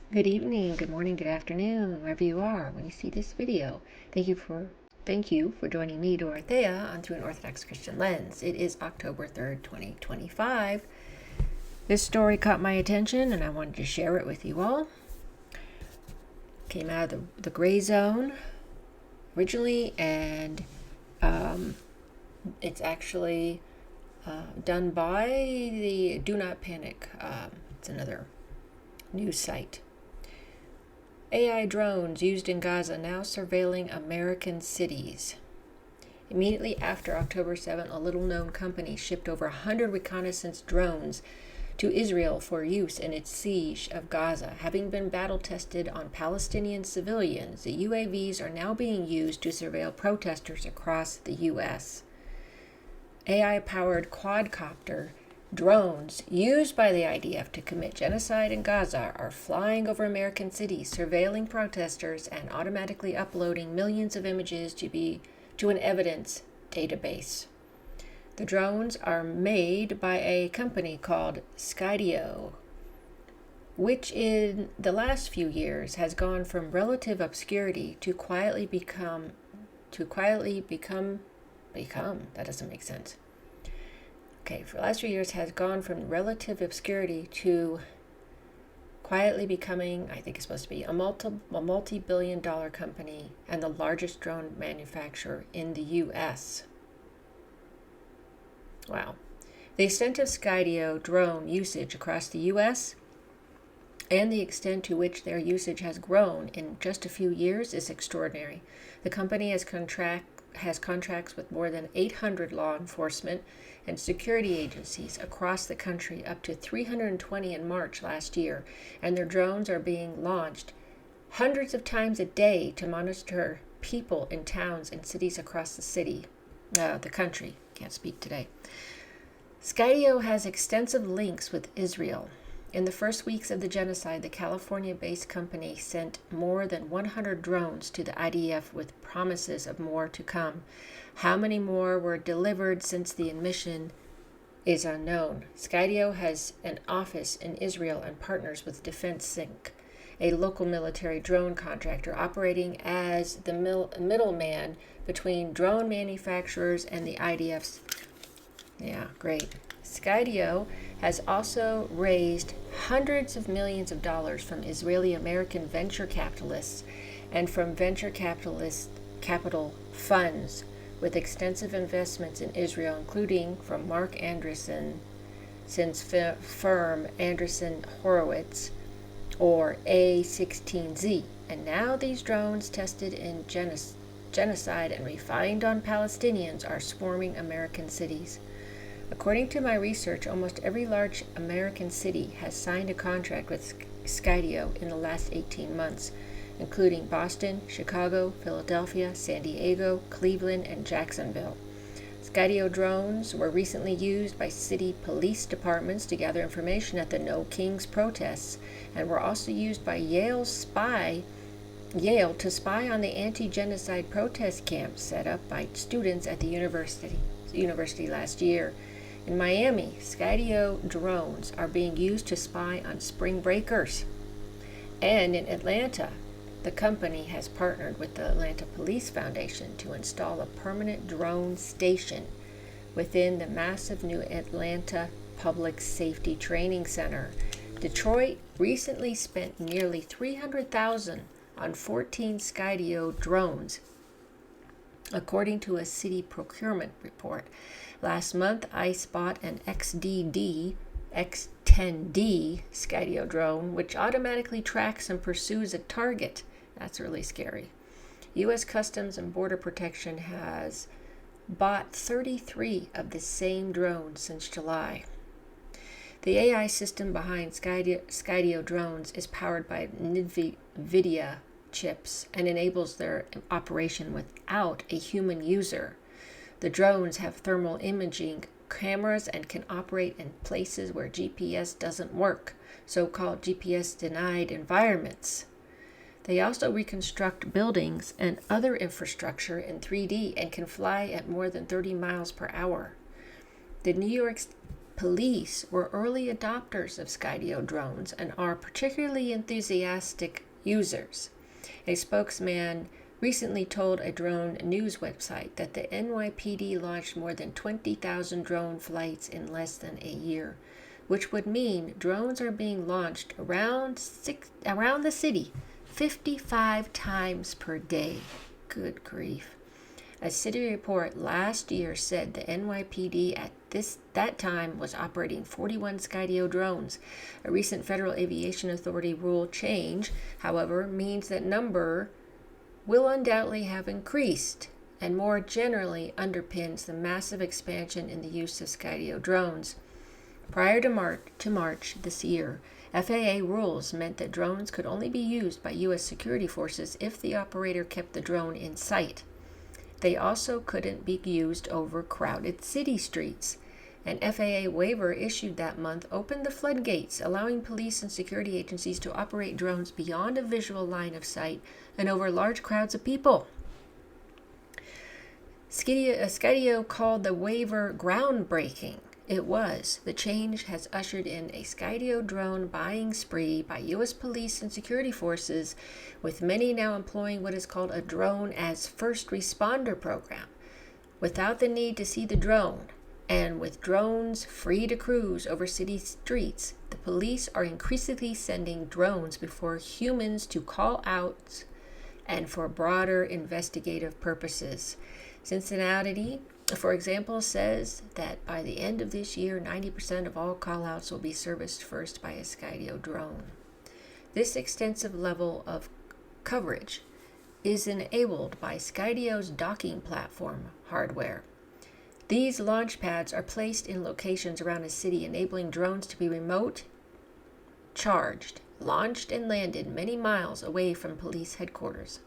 Good evening, good morning, good afternoon, wherever you are when you see this video. Thank you for joining me, Dorothea, on Through an Orthodox Christian Lens. It is October 3rd, 2025. This story caught my attention and I wanted to share it with you all. Came out of the gray zone originally, and it's actually done by the Do Not Panic. It's another news site. AI drones used in Gaza now surveilling American cities. Immediately after October 7, a little-known company shipped over 100 reconnaissance drones to Israel for use in its siege of Gaza. Having been battle-tested on Palestinian civilians, the UAVs are now being used to surveil protesters across the U.S. AI-powered quadcopter drones used by the IDF to commit genocide in Gaza are flying over American cities, surveilling protesters, and automatically uploading millions of images to an evidence database. The drones are made by a company called Skydio, which in the last few years has gone from relative obscurity to quietly become, that doesn't make sense. Okay, for the last few years has gone from relative obscurity to quietly becoming, I think it's supposed to be, a multi-billion-dollar company and the largest drone manufacturer in the U.S. Wow. The extent of Skydio drone usage across the U.S. and the extent to which their usage has grown in just a few years is extraordinary. The company has contracts with more than 800 law enforcement and security agencies across the country, up to 320 in March last year, and their drones are being launched hundreds of times a day to monitor people in towns and cities across the country. Can't speak today. Skydio has extensive links with Israel. In the first weeks of the genocide, the California-based company sent more than 100 drones to the IDF with promises of more to come. How many more were delivered since the admission is unknown. Skydio has an office in Israel and partners with Defense Sync, a local military drone contractor operating as the middleman between drone manufacturers and the IDF's. Yeah, great. Skydio has also raised hundreds of millions of dollars from Israeli-American venture capitalists and from venture capital funds, with extensive investments in Israel, including from Mark Andreessen's firm Andreessen Horowitz, or A16Z. And now these drones, tested in genocide and refined on Palestinians, are swarming American cities. According to my research, almost every large American city has signed a contract with Skydio in the last 18 months, including Boston, Chicago, Philadelphia, San Diego, Cleveland, and Jacksonville. Skydio drones were recently used by city police departments to gather information at the No Kings protests, and were also used by Yale to spy on the anti-genocide protest camps set up by students at the university last year. In Miami, Skydio drones are being used to spy on spring breakers. And in Atlanta, the company has partnered with the Atlanta Police Foundation to install a permanent drone station within the massive new Atlanta Public Safety Training Center. Detroit recently spent nearly $300,000 on 14 Skydio drones, according to a city procurement report. Last month, ICE bought an X10D Skydio drone, which automatically tracks and pursues a target. That's really scary. U.S. Customs and Border Protection has bought 33 of the same drones since July. The AI system behind Skydio drones is powered by NVIDIA chips and enables their operation without a human user. The drones have thermal imaging cameras and can operate in places where GPS doesn't work, so-called GPS-denied environments. They also reconstruct buildings and other infrastructure in 3D and can fly at more than 30 miles per hour. The New York police were early adopters of Skydio drones and are particularly enthusiastic users. A spokesman recently told a drone news website that the NYPD launched more than 20,000 drone flights in less than a year, which would mean drones are being launched around the city 55 times per day. Good grief. A city report last year said the NYPD at that time was operating 41 Skydio drones. A recent Federal Aviation Authority rule change, however, means that number will undoubtedly have increased and more generally underpins the massive expansion in the use of Skydio drones. Prior to March this year, FAA rules meant that drones could only be used by U.S. security forces if the operator kept the drone in sight. They also couldn't be used over crowded city streets. An FAA waiver issued that month opened the floodgates, allowing police and security agencies to operate drones beyond a visual line of sight and over large crowds of people. Skydio called the waiver groundbreaking. It was. The change has ushered in a Skydio drone buying spree by U.S. police and security forces, with many now employing what is called a drone as first responder program. Without the need to see the drone, and with drones free to cruise over city streets, the police are increasingly sending drones before humans to call out and for broader investigative purposes. Cincinnati, for example, says that by the end of this year, 90% of all callouts will be serviced first by a Skydio drone. This extensive level of coverage is enabled by Skydio's docking platform hardware. These launch pads are placed in locations around a city, enabling drones to be remote, charged, launched, and landed many miles away from police headquarters.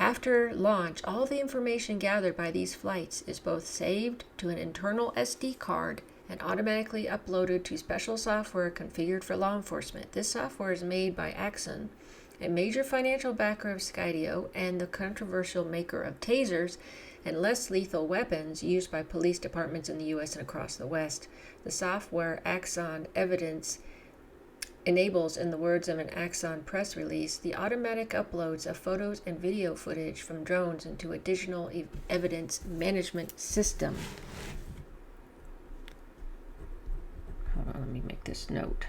After launch, all the information gathered by these flights is both saved to an internal SD card and automatically uploaded to special software configured for law enforcement. This software is made by Axon, a major financial backer of Skydio and the controversial maker of tasers and less lethal weapons used by police departments in the U.S. and across the West. The software Axon Evidence enables, in the words of an Axon press release, the automatic uploads of photos and video footage from drones into a digital evidence management system. Hold on, let me make this note.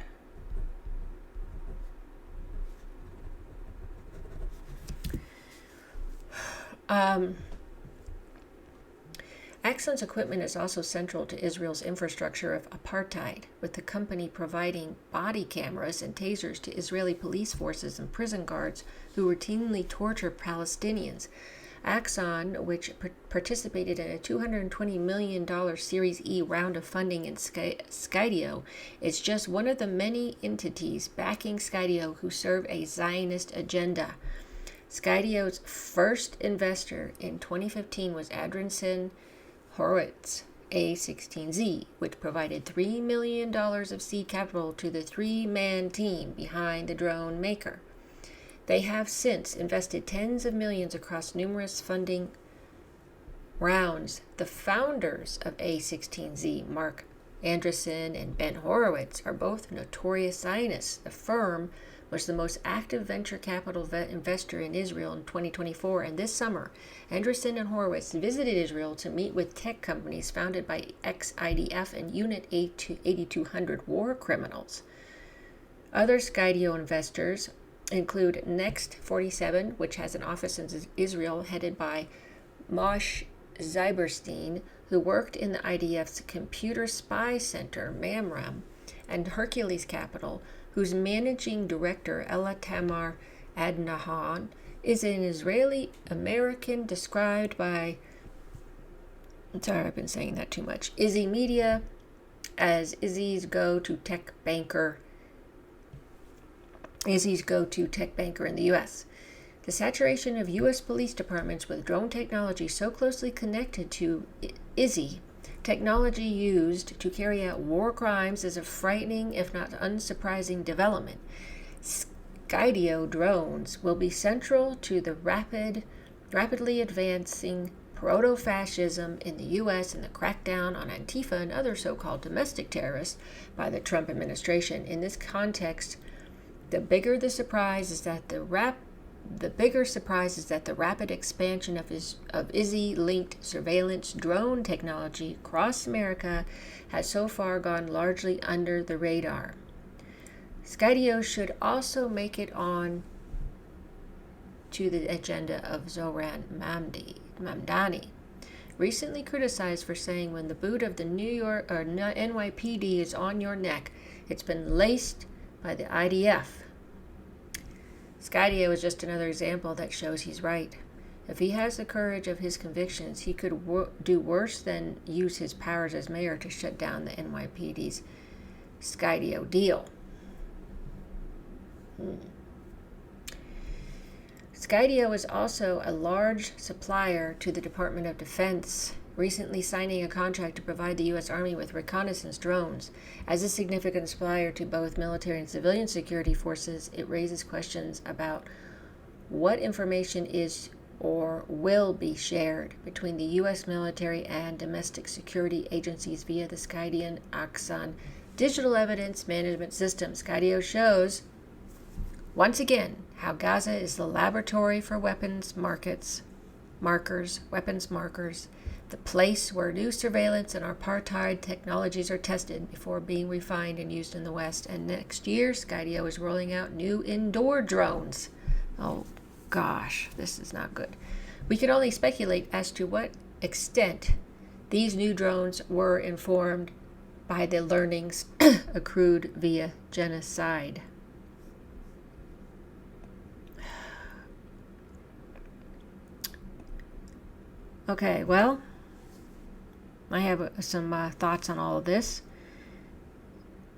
Axon's equipment is also central to Israel's infrastructure of apartheid, with the company providing body cameras and tasers to Israeli police forces and prison guards who routinely torture Palestinians. Axon, which participated in a $220 million Series E round of funding in Skydio, is just one of the many entities backing Skydio who serve a Zionist agenda. Skydio's first investor in 2015 was Andreessen Horowitz, A16Z, which provided $3 million of seed capital to the three-man team behind the drone maker. They have since invested tens of millions across numerous funding rounds. The founders of A16Z, Mark Andreessen and Ben Horowitz, are both notorious Zionists. The firm was the most active venture capital investor in Israel in 2024, and this summer, Andreessen and Horowitz visited Israel to meet with tech companies founded by ex-IDF and Unit 8200 war criminals. Other Skydio investors include Next 47, which has an office in Israel headed by Moshe Zyberstein, who worked in the IDF's Computer Spy Center, Mamram, and Hercules Capital, whose managing director, Ella Tamar Adnahan, is an Israeli-American described by, sorry, I've been saying that too much, Izzy Media as Izzy's go-to tech banker in the U.S. The saturation of U.S. police departments with drone technology so closely connected to Izzy, technology used to carry out war crimes, is a frightening, if not unsurprising, development. Skydio drones will be central to the rapidly advancing proto-fascism in the U.S. and the crackdown on Antifa and other so-called domestic terrorists by the Trump administration. In this context, the bigger surprise is that the rapid expansion of ISI-linked surveillance drone technology across America has so far gone largely under the radar. Skydio should also make it on to the agenda of Zoran Mamdani, recently criticized for saying when the boot of the NYPD is on your neck, it's been laced by the IDF. Skydio is just another example that shows he's right. If he has the courage of his convictions, he could do worse than use his powers as mayor to shut down the NYPD's Skydio deal. Skydio is also a large supplier to the Department of Defense, recently signing a contract to provide the U.S. Army with reconnaissance drones. As a significant supplier to both military and civilian security forces, it raises questions about what information is or will be shared between the U.S. military and domestic security agencies via the Skydio Axon digital evidence management system. Skydio shows, once again, how Gaza is the laboratory for weapons markers, the place where new surveillance and apartheid technologies are tested before being refined and used in the West. And next year, Skydio is rolling out new indoor drones. Oh gosh, this is not good. We can only speculate as to what extent these new drones were informed by the learnings accrued via genocide. Okay, well, I have some thoughts on all of this.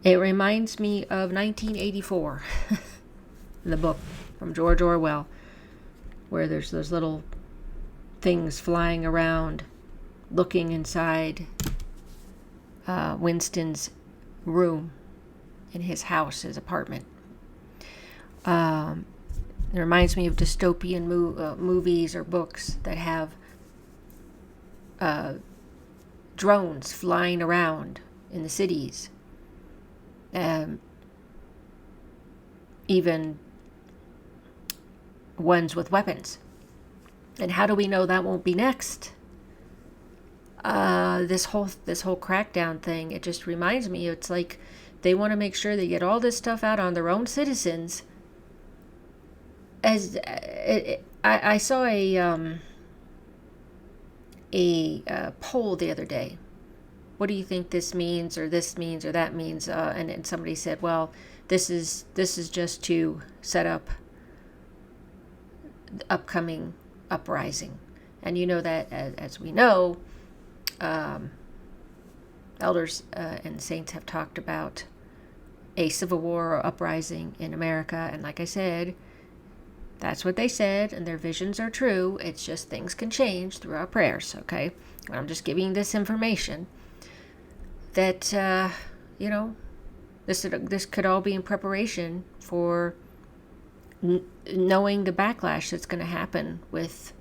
It reminds me of 1984, the book from George Orwell, where there's those little things flying around looking inside Winston's room in his house, his apartment. It reminds me of dystopian movies or books that have drones flying around in the cities. Even ones with weapons. And how do we know that won't be next? This whole crackdown thing, it just reminds me, it's like they want to make sure they get all this stuff out on their own citizens. I saw a poll the other day. What do you think this means, or that means? And somebody said, well, this is just to set up the upcoming uprising. And you know that, as we know, elders and saints have talked about a civil war or uprising in America. And like I said, that's what they said, and their visions are true. It's just things can change through our prayers, okay? I'm just giving this information that, this could all be in preparation for knowing the backlash that's going to happen with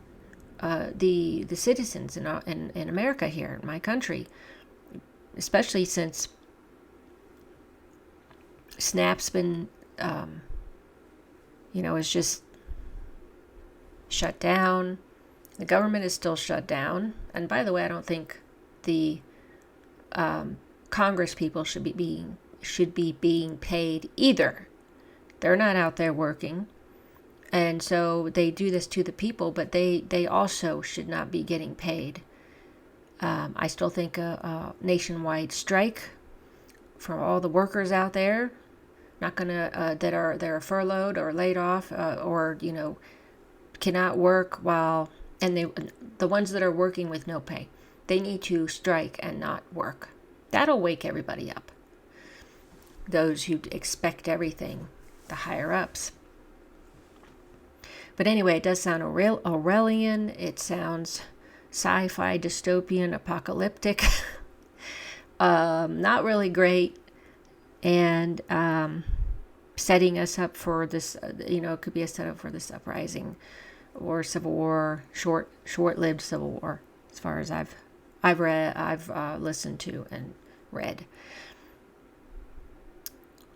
the citizens in America here, in my country, especially since SNAP's been, is just shut down. The government is still shut down. And by the way, I don't think the Congress people should be being paid either. They're not out there working. And so they do this to the people, but they also should not be getting paid. I still think a nationwide strike for all the workers out there, not gonna that are furloughed or laid off, or cannot work the ones that are working with no pay, they need to strike and not work. That'll wake everybody up. Those who expect everything, the higher ups. But anyway, it does sound Orwellian. It sounds sci-fi, dystopian, apocalyptic. Not really great. And setting us up for this, it could be a setup for this uprising or civil war, short-lived civil war. as far as I've listened to and read.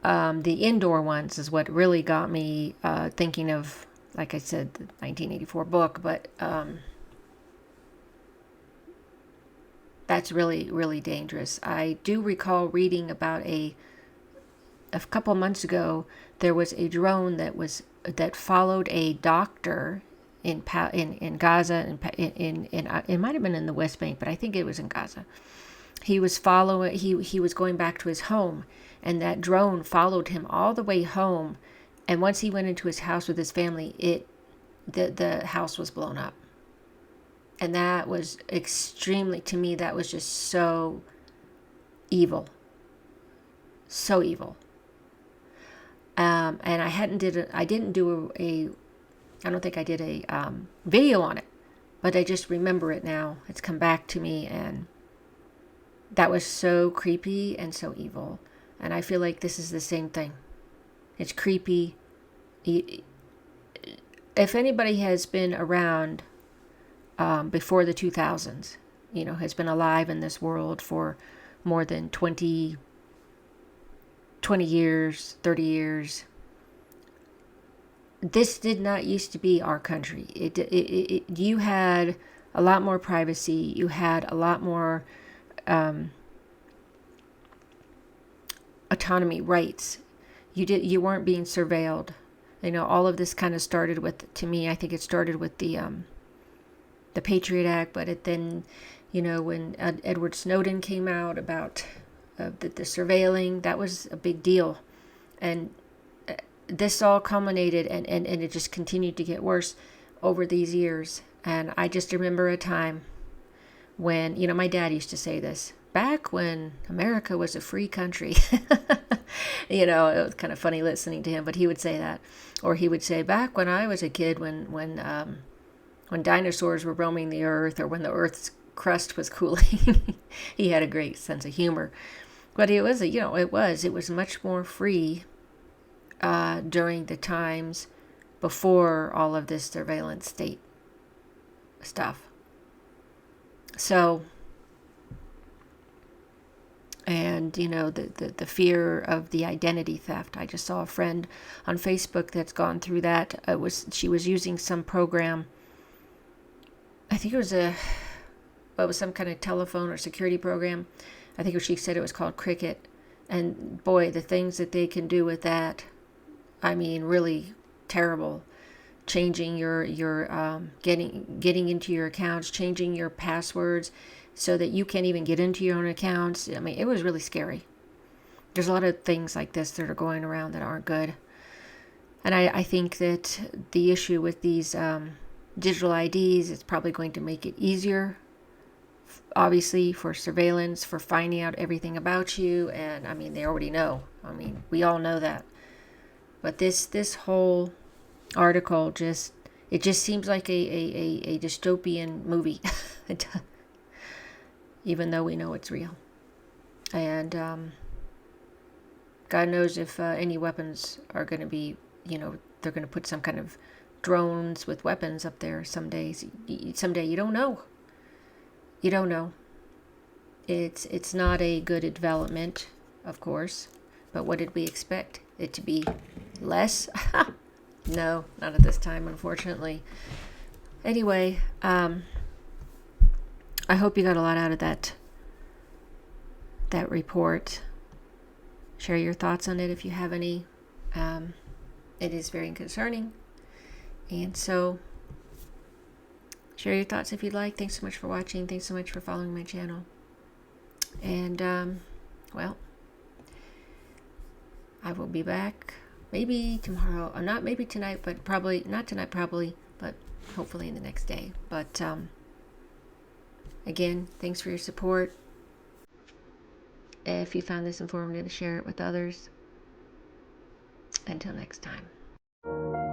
The indoor ones is what really got me thinking of, like I said, the 1984 book, but that's really, really dangerous. I do recall reading about a couple months ago, there was a drone that followed a doctor in Gaza, in it might have been in the West Bank, but I think it was in Gaza. He was going back to his home, and that drone followed him all the way home. And once he went into his house with his family, the house was blown up. And that was extremely, to me, that was just so evil. So evil. And I don't think I did a video on it, but I just remember it now. It's come back to me, and that was so creepy and so evil. And I feel like this is the same thing. It's creepy. If anybody has been around before the 2000s, has been alive in this world for more than 20 years, 30 years, this did not used to be our country. You had a lot more privacy. You had a lot more autonomy, rights. You weren't being surveilled. All of this kind of started with, to me, I think it started with the Patriot Act, but then, when Edward Snowden came out about the surveilling, that was a big deal. And this all culminated, and it just continued to get worse over these years. And I just remember a time when, my dad used to say this, back when America was a free country. It was kind of funny listening to him, but he would say that. Or he would say, back when I was a kid, when dinosaurs were roaming the earth, or when the earth's crust was cooling. He had a great sense of humor. But it was much more free during the times before all of this surveillance state stuff. So, and the fear of the identity theft. I just saw a friend on Facebook that's gone through that. She was using some program. I think it was some kind of telephone or security program. I think she said it was called Cricket. And boy, the things that they can do with that, I mean, really terrible. Changing your getting into your accounts, changing your passwords so that you can't even get into your own accounts. I mean, it was really scary. There's a lot of things like this that are going around that aren't good. And I think that the issue with these digital IDs, it's probably going to make it easier, obviously, for surveillance, for finding out everything about you. And I mean, they already know. I mean, we all know that. But this whole article just seems like a dystopian movie. Even though we know it's real. And God knows if any weapons are going to be, they're going to put some kind of drones with weapons up there someday. You don't know. You don't know. It's not a good development, of course. But what did we expect? It to be less? No, not at this time, unfortunately. Anyway, I hope you got a lot out of that report. Share your thoughts on it if you have any. It is very concerning. And so, share your thoughts if you'd like. Thanks so much for watching. Thanks so much for following my channel. And, well, I will be back maybe tomorrow. Or not maybe tonight, but probably, not tonight probably, but hopefully in the next day. But, again, thanks for your support. If you found this informative, share it with others. Until next time.